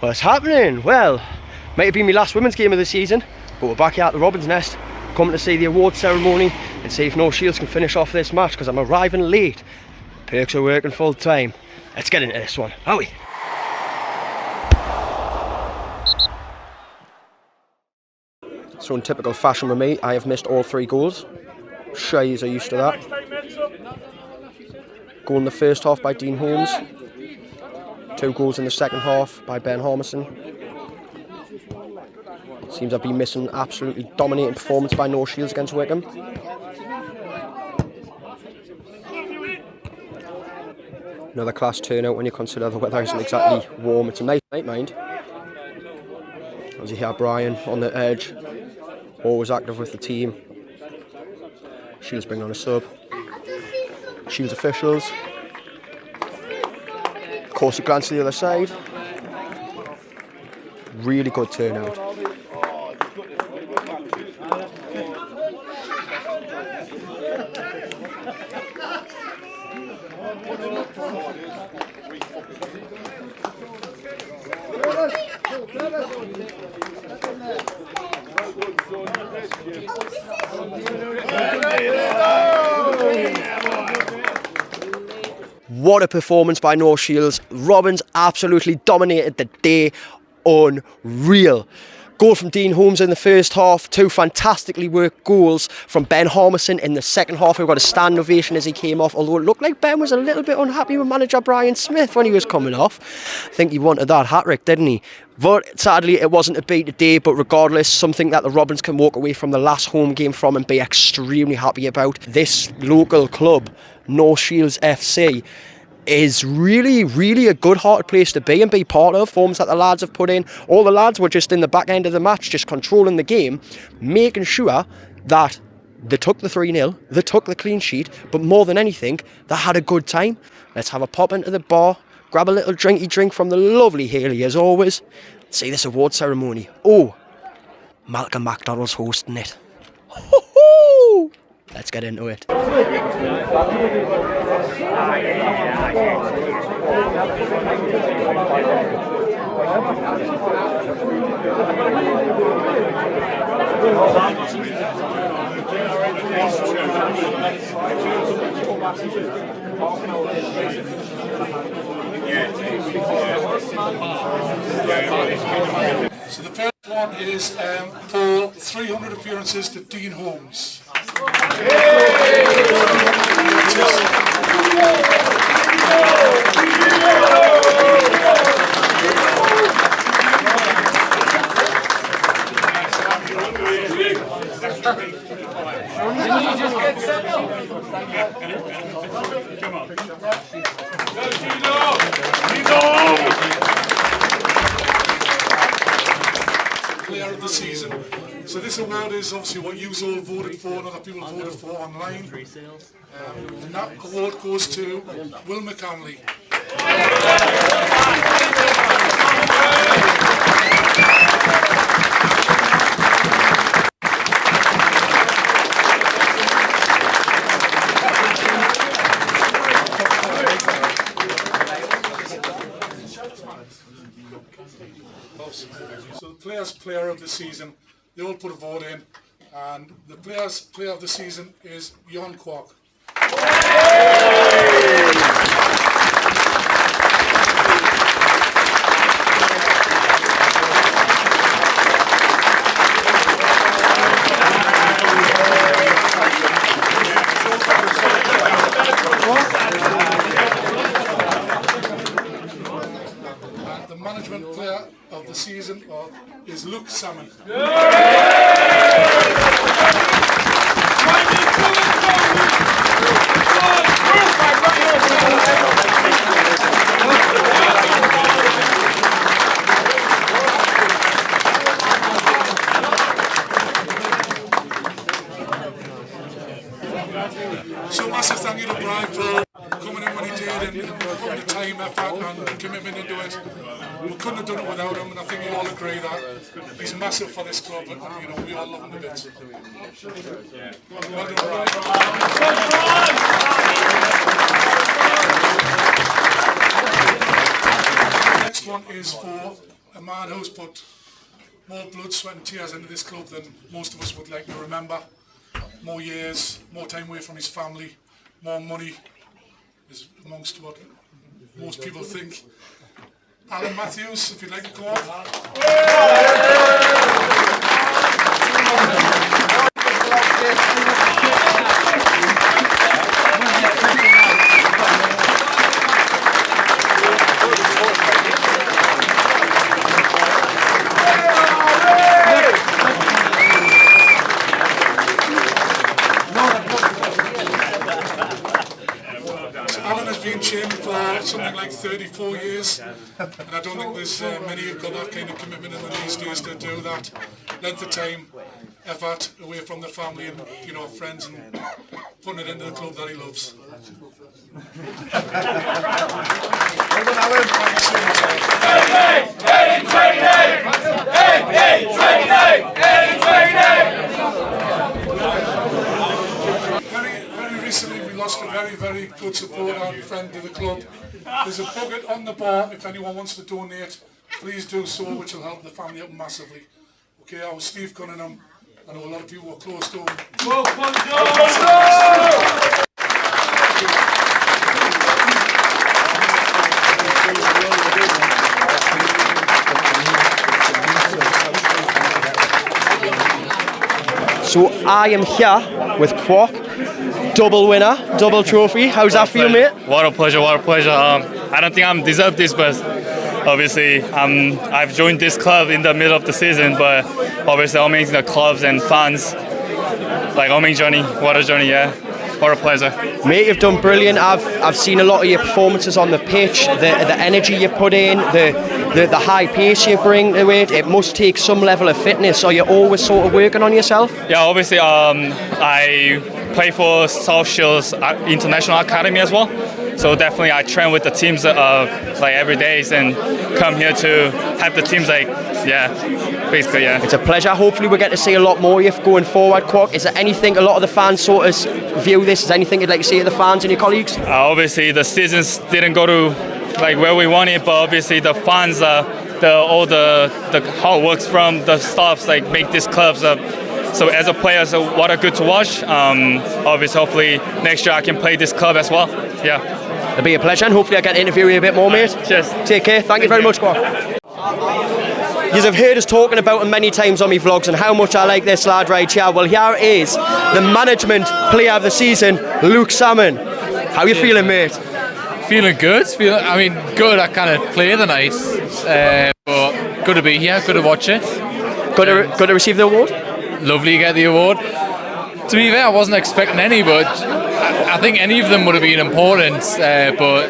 What's happening? Well, might have been my last women's game of the season, but we're back here at the Robin's Nest, coming to see the awards ceremony and see if No Shields can finish off this match, because I'm arriving late. Perks are working full time. Let's get into this one, are we? So in typical fashion with me, I have missed all 3 goals. Shies are used to that. Goal in the first half by Dean Holmes. 2 goals in the second half by Ben Harmison. Seems I've been missing absolutely dominating performance by No Shields against Wickham. Another class turnout when you consider the weather isn't exactly warm. It's a nice night, mind. As you hear Brian on the edge, always active with the team. Shields bringing on a sub. Shields officials. Of course, a glance to the other side. Really good turnout. What a performance by No Shields. Robins absolutely dominated the day. Unreal. Goal from Dean Holmes in the first half, 2 fantastically worked goals from Ben Harmison in the second half, who got a stand ovation as he came off, although it looked like Ben was a little bit unhappy with manager Brian Smith when he was coming off. I think he wanted that hat-trick, didn't he? But sadly it wasn't to be today, but regardless, something that the Robins can walk away from the last home game from and be extremely happy about. This local club, No Shields FC, is really a good-hearted place to be and be part of. Forms that the lads have put in. All the lads were just in the back end of the match, just controlling the game, making sure that they took the 3-0, they took the clean sheet, but more than anything, they had a good time. Let's have a pop into the bar, grab a little drinky drink from the lovely Hayley as always. See this award ceremony. Oh, Malcolm Macdonald's hosting it. Ho-ho! Let's get into it. So the first one is for 300 appearances to Dean Holmes. Player of the season. So this award is obviously what you all voted for and other people voted for online. And that award goes to Will McCanley. So the players' player of the season, they all put a vote in, and the players' player of the season is Jon Kwok. And the management player of the season is Luke Salmon. So massive thank you to Brian for coming in when he did and putting the time, effort and commitment into it. We couldn't have done it without him, and I think you'll all agree that he's massive for this club, and you know, we all love him a bit. Well done, Brian. Next one is for a man who's put more blood, sweat and tears into this club than most of us would like to remember. More years, more time away from his family, more money is amongst what most people think. Alan Matthews, if you'd like to come up. Alan has been chairman for something like 34 years, and I don't think there's many who've got that kind of commitment in these days to do that length of time, effort away from the family and friends, and putting it into the club that he loves. Very recently we lost a very good supporter and friend to the club. There's a bucket on the bar if anyone wants to donate. Please do so, which will help the family out massively. Okay, I was Steve Cunningham. I know a lot of people were close to him. So I am here with Quark, double winner, double trophy. How's that feel, mate? What a pleasure, what a pleasure. I don't think I'm deserved this, but obviously I've joined this club in the middle of the season, but obviously amazing the clubs and fans, like amazing journey, what a journey, yeah. What a pleasure. Mate, you've done brilliant. I've seen a lot of your performances on the pitch, the energy you put in, the high pace you bring to it. It must take some level of fitness. Are you always sort of working on yourself? Yeah, obviously I play for South Shields International Academy as well. So definitely I train with the teams like every day and come here to have the teams basically. It's a pleasure. Hopefully we get to see a lot more of you going forward, Quark. Is there anything a lot of the fans sort of view this? Is there anything you'd like to say to the fans and your colleagues? Obviously the seasons didn't go to like where we wanted, but obviously the fans, all the hard works from the staffs like make these clubs up. So as a player, what a good to watch. Obviously, hopefully next year I can play this club as well. Yeah. It'll be a pleasure, and hopefully I get to interview you a bit more, mate. Cheers. Take care. Thank you very much, Quark. You have heard us talking about him many times on my vlogs and how much I like this lad right here. Well, here is the management player of the season, Luke Salmon. How are you feeling, mate? Feeling good. Good. I kind of play the night, but good to be here. Good to watch it. Good to receive the award. Lovely to get the award. To be fair, I wasn't expecting any, but I think any of them would have been important. But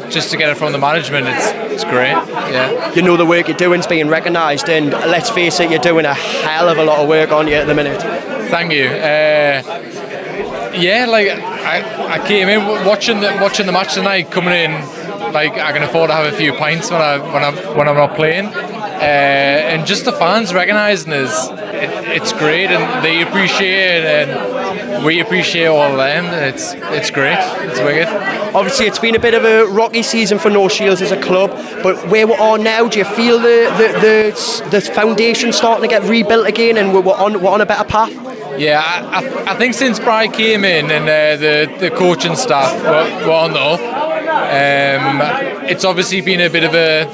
just to get it from the management, it's great. Yeah. You know the work you're doing is being recognised, and let's face it, you're doing a hell of a lot of work on you at the minute. Thank you. I came in watching the match tonight, coming in like I can afford to have a few pints when I'm not playing, and just the fans recognising us, it's great, and they appreciate it, and we appreciate all of them. It's great. It's wicked. Obviously, it's been a bit of a rocky season for North Shields as a club, but where we are now, do you feel the foundation starting to get rebuilt again, and we're on a better path? Yeah, I think since Bry came in and the coaching staff were on the up, it's obviously been a bit of a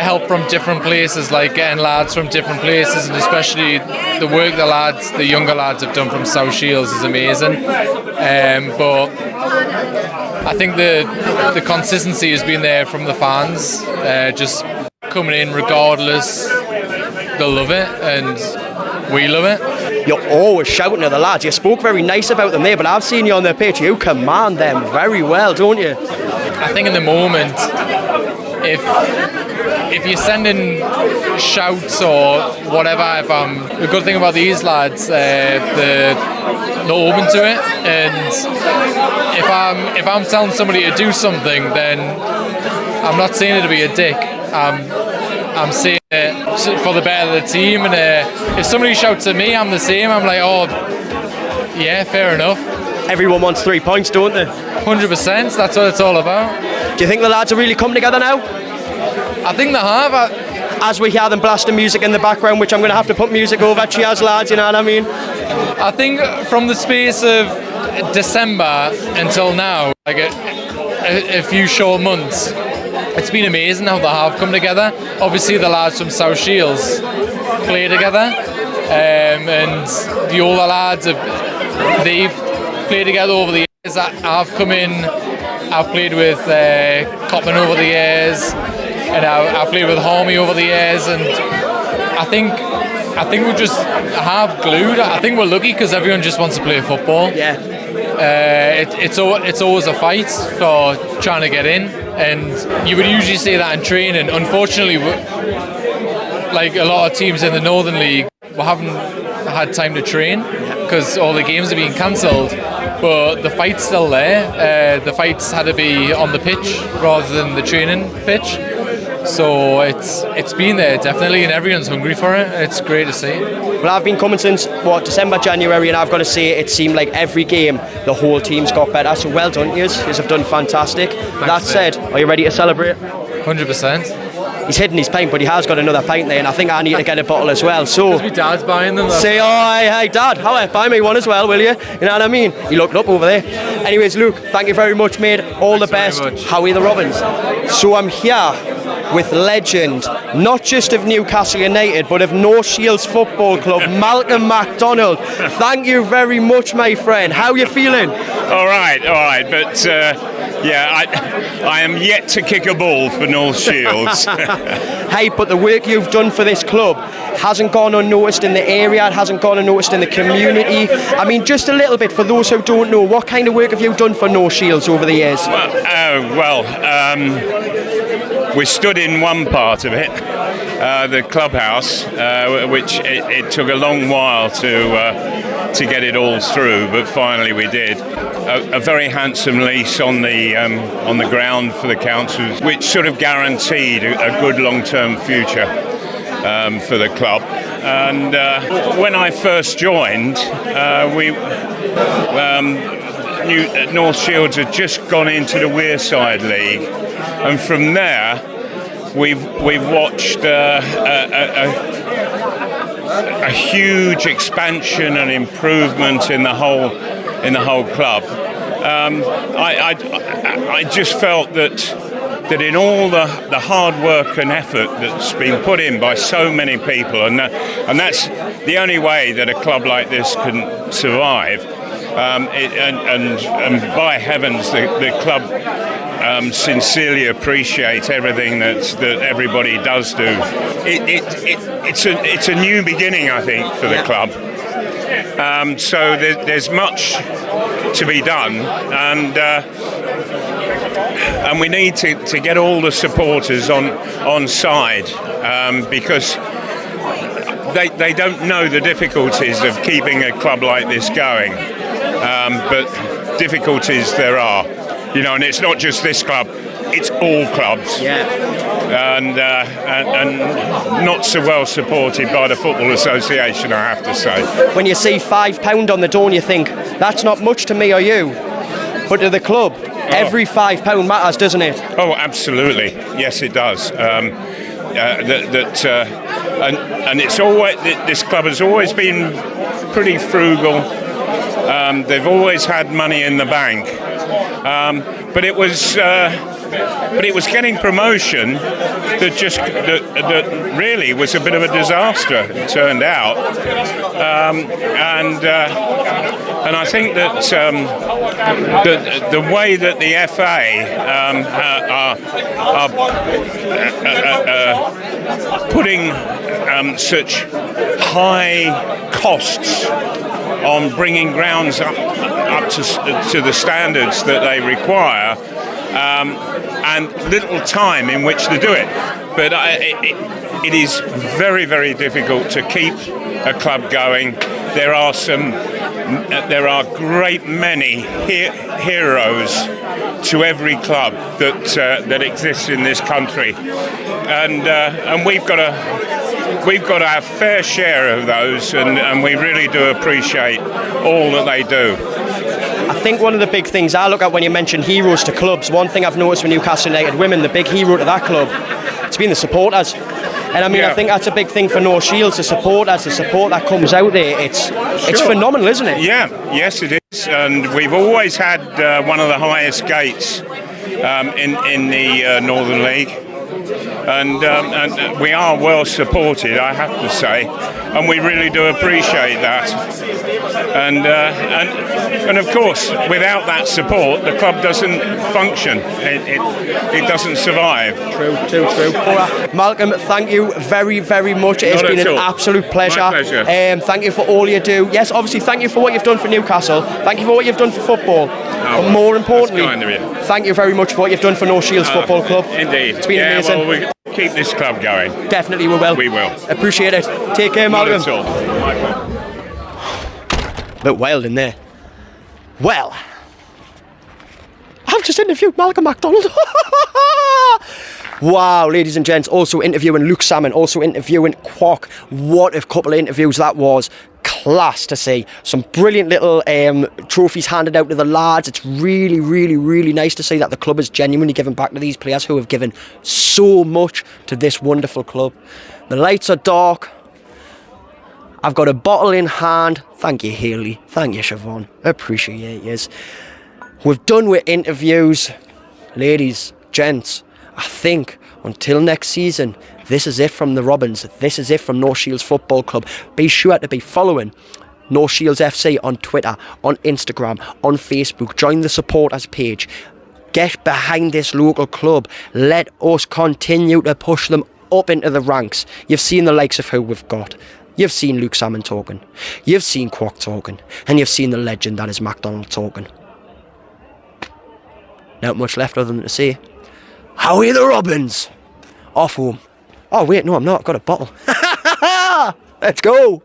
help from different places, like getting lads from different places, and especially the work the younger lads have done from South Shields is amazing. But I think the consistency has been there from the fans, just coming in regardless. They love it, and we love it. You're always shouting at the lads. You spoke very nice about them there, but I've seen you on the pitch. You command them very well, don't you? I think in the moment, if you're sending shouts or whatever, the good thing about these lads, they're open to it, and if I'm telling somebody to do something, then I'm not saying it to be a dick. I'm saying it for the better of the team, and if somebody shouts at me, I'm the same. I'm like, oh, yeah, fair enough. Everyone wants 3 points, don't they? 100%. That's what it's all about. Do you think the lads are really come together now? I think they have. As we hear them blasting music in the background, which I'm going to have to put music over. Cheers, lads, you know what I mean? I think from the space of December until now, like a few short months, it's been amazing how they have come together. Obviously, the lads from South Shields play together, and the older lads they've played together over the years. I've come in, I've played with Cotman over the years, and I've played with Harmy over the years, and I think we just have glued. I think we're lucky because everyone just wants to play football. Yeah. It's always a fight for trying to get in, and you would usually see that in training. Unfortunately, like a lot of teams in the Northern League, we haven't had time to train because all the games are being cancelled. But the fight's still there. The fights had to be on the pitch rather than the training pitch. So it's been there definitely, and everyone's hungry for it. It's great to see. Well, I've been coming since December, January, and I've got to say it seemed like every game the whole team's got better. So well done, yous have done fantastic. That said, are you ready to celebrate? 100%. He's hidden his pint, but he has got another pint there, and I think I need to get a bottle as well. So my dad's buying them. Say, oh, hey, Dad, buy me one as well, will you? You know what I mean? He looked up over there. Anyways, Luke, thank you very much, mate. All the best. How are the Robins? So I'm here with legend, not just of Newcastle United, but of North Shields Football Club, Malcolm Macdonald. Thank you very much, my friend. How are you feeling? All right, but I am yet to kick a ball for North Shields. Hey, but the work you've done for this club hasn't gone unnoticed in the area, it hasn't gone unnoticed in the community. I mean, just a little bit for those who don't know, what kind of work have you done for North Shields over the years? We stood in one part of it, the clubhouse, which it took a long while to get it all through, but finally we did. A very handsome lease on the ground for the council, which sort of guaranteed a good long-term future for the club. And when I first joined, North Shields had just gone into the Wearside League, and from there we've watched a huge expansion and improvement in the whole club. I just felt that in all the hard work and effort that's been put in by so many people, and that's the only way that a club like this can survive. And by heavens, the club sincerely appreciate everything that everybody does do. It's a new beginning, I think, for the club. So there's much to be done, and we need to get all the supporters on side, because they don't know the difficulties of keeping a club like this going. But difficulties there are, and it's not just this club, it's all clubs. Yeah. And not so well supported by the Football Association, I have to say. When you see £5 on the door and you think, that's not much to me or you, but to the club, every £5 matters, doesn't it? Oh, absolutely. Yes, it does. And it's always, this club has always been pretty frugal. They've always had money in the bank, but it was getting promotion that really was a bit of a disaster. It turned out, and I think that the way that the FA are putting such high costs on bringing grounds up to the standards that they require, and little time in which to do it. But it is very, very difficult to keep a club going. There are a great many heroes to every club that exists in this country, and we've got our fair share of those, and we really do appreciate all that they do. I think one of the big things I look at when you mention heroes to clubs, one thing I've noticed with Newcastle United Women, the big hero to that club, It's been the supporters. And I mean, Yeah. I think that's a big thing for North Shields, the support that comes out there. It's phenomenal, isn't it? Yeah, yes it is, and we've always had one of the highest gates in the Northern League, and we are well supported, I have to say, and we really do appreciate that. And of course, without that support, the club doesn't function. It doesn't survive. True. All right. Malcolm, thank you very, very much. It has Not been at an all. absolute pleasure. My pleasure. Thank you for all you do. Yes, obviously, thank you for what you've done for Newcastle. Thank you for what you've done for football. But more importantly, that's kind of you. thank you very much for what you've done for North Shields Football Club. Indeed. It's been amazing. Well, we keep this club going. Definitely we will. We will. Appreciate it. Take care, Not Malcolm. at all. My pleasure. Bit wild in there. Well, I've just interviewed Malcolm Macdonald. Wow, ladies and gents, also interviewing Luke Salmon, also interviewing Kwok. What a couple of interviews that was. Class to see. Some brilliant little trophies handed out to the lads. It's really, really, really nice to see that the club is genuinely giving back to these players who have given so much to this wonderful club. The lights are dark. I've got a bottle in hand. Thank you, Haley. Thank you, Siobhan. Appreciate yous. We've done with interviews. Ladies, gents, I think until next season, this is it from the Robins. This is it from North Shields Football Club. Be sure to be following North Shields FC on Twitter, on Instagram, on Facebook. Join the supporters page. Get behind this local club. Let us continue to push them up into the ranks. You've seen the likes of who we've got. You've seen Luke Salmon talking. You've seen Kwok talking. And you've seen the legend that is Macdonald talking. Not much left other than to say, how are the Robins? Off home. Oh wait, no I'm not, I've got a bottle. Let's go.